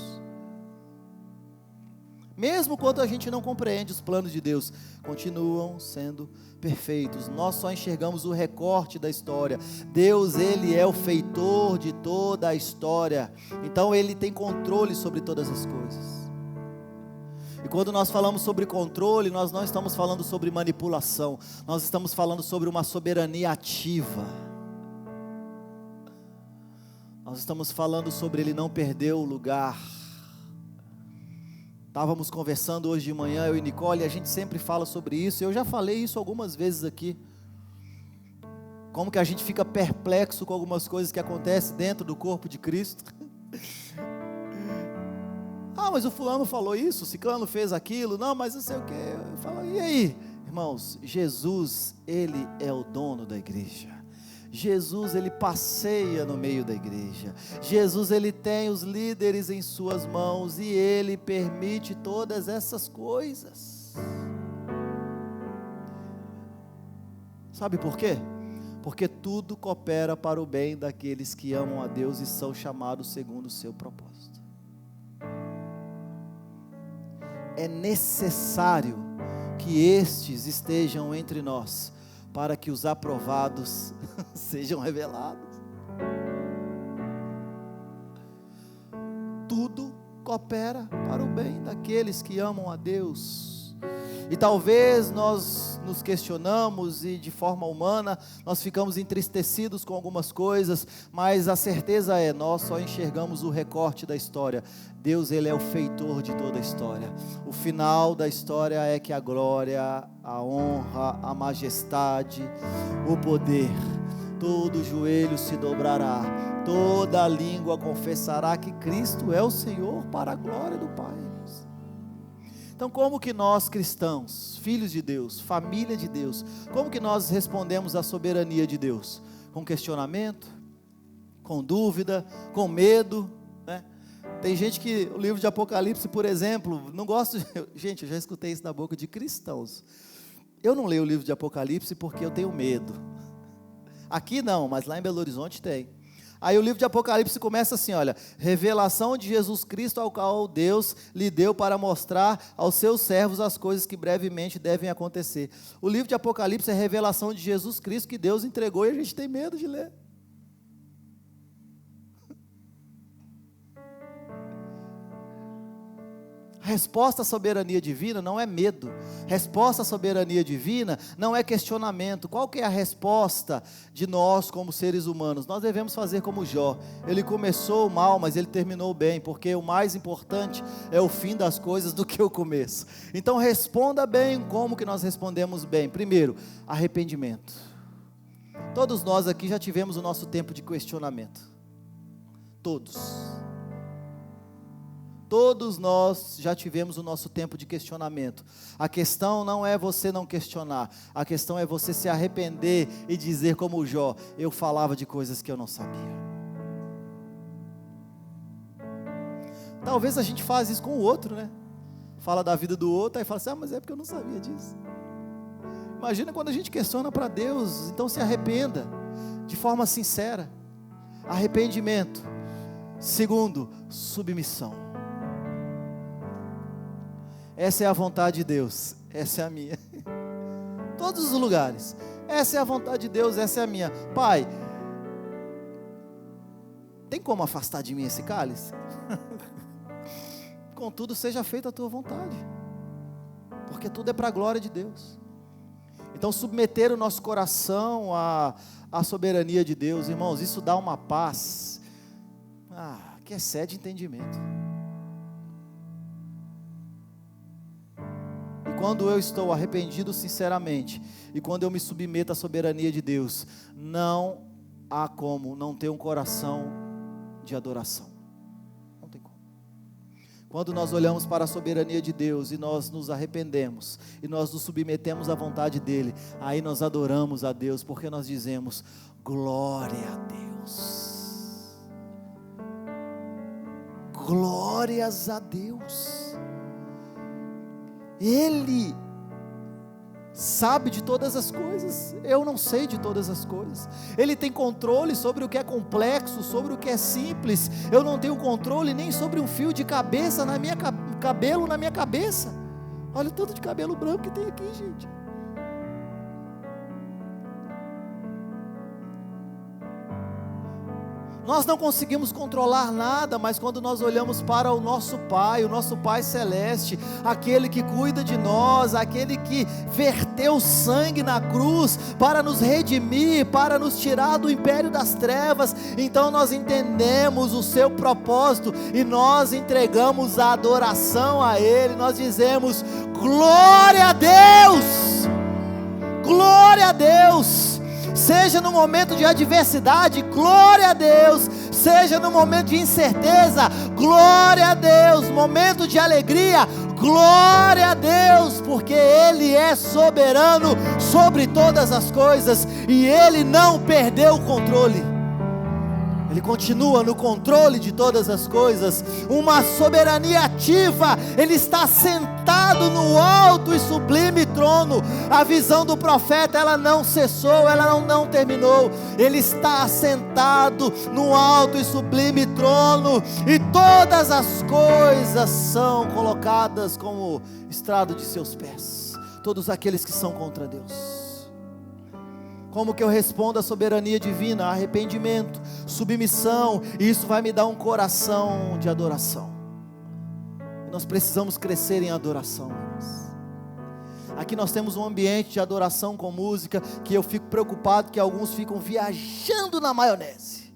Mesmo quando a gente não compreende os planos de Deus, continuam sendo perfeitos. Nós só enxergamos o recorte da história. Deus, Ele é o feitor de toda a história. Então Ele tem controle sobre todas as coisas. E quando nós falamos sobre controle, nós não estamos falando sobre manipulação. Nós estamos falando sobre uma soberania ativa. Nós estamos falando sobre Ele não perder o lugar. Estávamos conversando hoje de manhã, eu e Nicole, e a gente sempre fala sobre isso. Eu já falei isso algumas vezes aqui. Como que a gente fica perplexo com algumas coisas que acontecem dentro do corpo de Cristo. Ah, mas o fulano falou isso, o ciclano fez aquilo. Não, mas não sei o que. Eu falo, e aí? Irmãos, Jesus, Ele é o dono da igreja. Jesus, Ele passeia no meio da igreja. Jesus, Ele tem os líderes em suas mãos e Ele permite todas essas coisas. Sabe por quê? Porque tudo coopera para o bem daqueles que amam a Deus e são chamados segundo o seu propósito. É necessário que estes estejam entre nós, para que os aprovados sejam revelados. Tudo coopera para o bem daqueles que amam a Deus. E talvez nós nos questionamos e de forma humana nós ficamos entristecidos com algumas coisas, mas a certeza é, nós só enxergamos o recorte da história. Deus, Ele é o feitor de toda a história. O final da história é que a glória, a honra, a majestade, o poder, todo joelho se dobrará, toda língua confessará que Cristo é o Senhor, para a glória do Pai. Então, como que nós cristãos, filhos de Deus, família de Deus, como que nós respondemos à soberania de Deus? Com questionamento, com dúvida, com medo, né? Tem gente que, o livro de Apocalipse, por exemplo, não gosto, gente, eu já escutei isso da boca de cristãos. Eu não leio o livro de Apocalipse porque eu tenho medo. Aqui não, mas lá em Belo Horizonte tem. Aí o livro de Apocalipse começa assim, olha, revelação de Jesus Cristo ao qual Deus lhe deu para mostrar aos seus servos as coisas que brevemente devem acontecer. O livro de Apocalipse é a revelação de Jesus Cristo que Deus entregou e a gente tem medo de ler. Resposta à soberania divina não é medo. Resposta à soberania divina não é questionamento. Qual que é a resposta de nós como seres humanos? Nós devemos fazer como Jó. Ele começou mal, mas ele terminou bem, porque o mais importante é o fim das coisas do que o começo. Então responda bem. Como que nós respondemos bem? Primeiro, arrependimento. Todos nós aqui já tivemos o nosso tempo de questionamento. Todos nós já tivemos o nosso tempo de questionamento. A questão não é você não questionar. A questão é você se arrepender e dizer como Jó, eu falava de coisas que eu não sabia. Talvez a gente faz isso com o outro, né? Fala da vida do outro, aí fala assim, mas é porque eu não sabia disso. Imagina quando a gente questiona para Deus, então se arrependa, de forma sincera. Arrependimento. Segundo, submissão. Essa é a vontade de Deus, essa é a minha. Todos os lugares, Essa é a vontade de Deus, essa é a minha. Pai, tem como afastar de mim esse cálice? Contudo, seja feita a tua vontade, porque tudo é para a glória de Deus. Então, submeter o nosso coração à soberania de Deus, irmãos, isso dá uma paz que excede entendimento. E quando eu estou arrependido sinceramente, e quando eu me submeto à soberania de Deus, não há como não ter um coração de adoração. Não tem como. Quando nós olhamos para a soberania de Deus e nós nos arrependemos e nós nos submetemos à vontade dele, aí nós adoramos a Deus, porque nós dizemos glória a Deus, glórias a Deus. Ele sabe de todas as coisas, eu não sei de todas as coisas. Ele tem controle sobre o que é complexo, sobre o que é simples. Eu não tenho controle nem sobre um fio de cabeça cabelo na minha cabeça. Olha o tanto de cabelo branco que tem aqui, gente. Nós não conseguimos controlar nada, mas quando nós olhamos para o nosso Pai Celeste, aquele que cuida de nós, aquele que verteu sangue na cruz para nos redimir, para nos tirar do império das trevas, então nós entendemos o seu propósito e nós entregamos a adoração a Ele. Nós dizemos glória a Deus, glória a Deus. Seja no momento de adversidade, glória a Deus. Seja no momento de incerteza, glória a Deus. Momento de alegria, glória a Deus, porque Ele é soberano sobre todas as coisas e Ele não perdeu o controle. Ele continua no controle de todas as coisas, uma soberania ativa. Ele está sentado no alto e sublime trono. A visão do profeta, ela não cessou, ela não terminou. Ele está sentado no alto e sublime trono, e todas as coisas são colocadas como estrado de seus pés. Todos aqueles que são contra Deus. Como que eu respondo à soberania divina? Arrependimento, submissão, e isso vai me dar um coração de adoração. Nós precisamos crescer em adoração. Aqui nós temos um ambiente de adoração com música, que eu fico preocupado que alguns ficam viajando na maionese,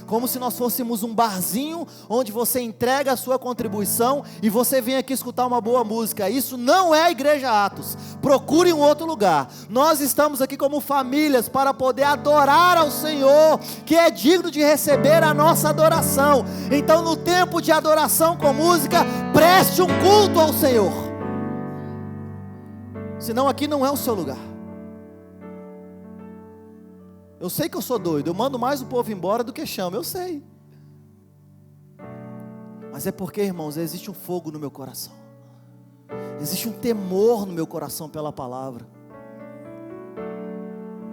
como se nós fôssemos um barzinho, onde você entrega a sua contribuição, e você vem aqui escutar uma boa música. Isso não é a Igreja Atos. Procure um outro lugar. Nós estamos aqui como famílias, para poder adorar ao Senhor, que é digno de receber a nossa adoração. Então, no tempo de adoração com música, preste um culto ao Senhor, senão aqui não é o seu lugar. Eu sei que eu sou doido, eu mando mais o povo embora do que chamo, eu sei. Mas é porque, irmãos, existe um fogo no meu coração. Existe um temor no meu coração pela palavra.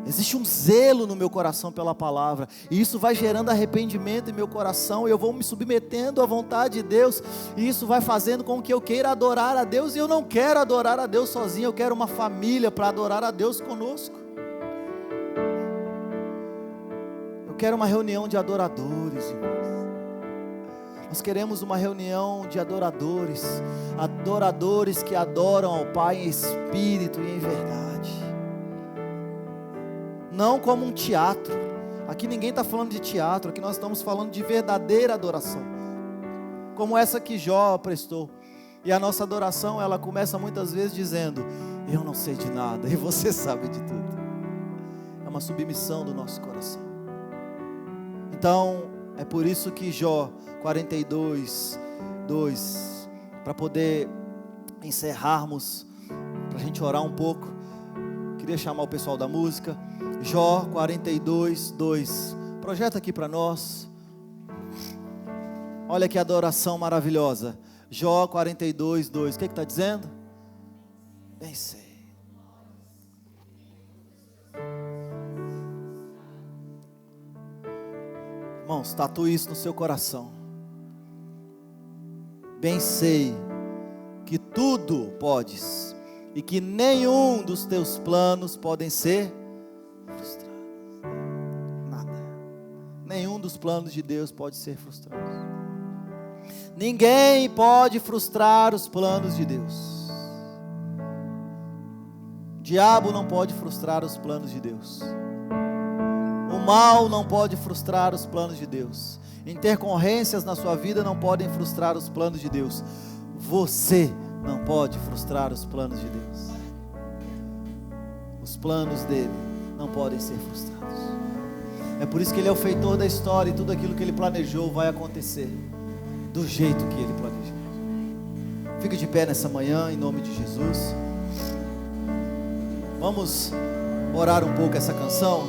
Existe um zelo no meu coração pela palavra. E isso vai gerando arrependimento em meu coração. E eu vou me submetendo à vontade de Deus. E isso vai fazendo com que eu queira adorar a Deus. E eu não quero adorar a Deus sozinho, eu quero uma família para adorar a Deus conosco. Eu quero uma reunião de adoradores, irmãos. Nós queremos uma reunião de adoradores, adoradores que adoram ao Pai em espírito e em verdade, não como um teatro. Aqui ninguém está falando de teatro, aqui nós estamos falando de verdadeira adoração, como essa que Jó prestou. E a nossa adoração, ela começa muitas vezes dizendo: eu não sei de nada e você sabe de tudo. É uma submissão do nosso coração. Então, é por isso que Jó 42, 2, para poder encerrarmos, para a gente orar um pouco, queria chamar o pessoal da música. Jó 42, 2, projeta aqui para nós. Olha que adoração maravilhosa. Jó 42, 2, o que está dizendo? Bem sei. Irmãos, tatue isso no seu coração. Bem sei que tudo podes, e que nenhum dos teus planos podem ser frustradas. Nada. Nenhum dos planos de Deus pode ser frustrado. Ninguém pode frustrar os planos de Deus. O diabo não pode frustrar os planos de Deus. O mal não pode frustrar os planos de Deus. Intercorrências na sua vida não podem frustrar os planos de Deus. Você não pode frustrar os planos de Deus. Os planos dele não podem ser frustrados. É por isso que ele é o feitor da história, e tudo aquilo que ele planejou vai acontecer do jeito que ele planejou. Fique de pé nessa manhã, em nome de Jesus. Vamos orar um pouco essa canção.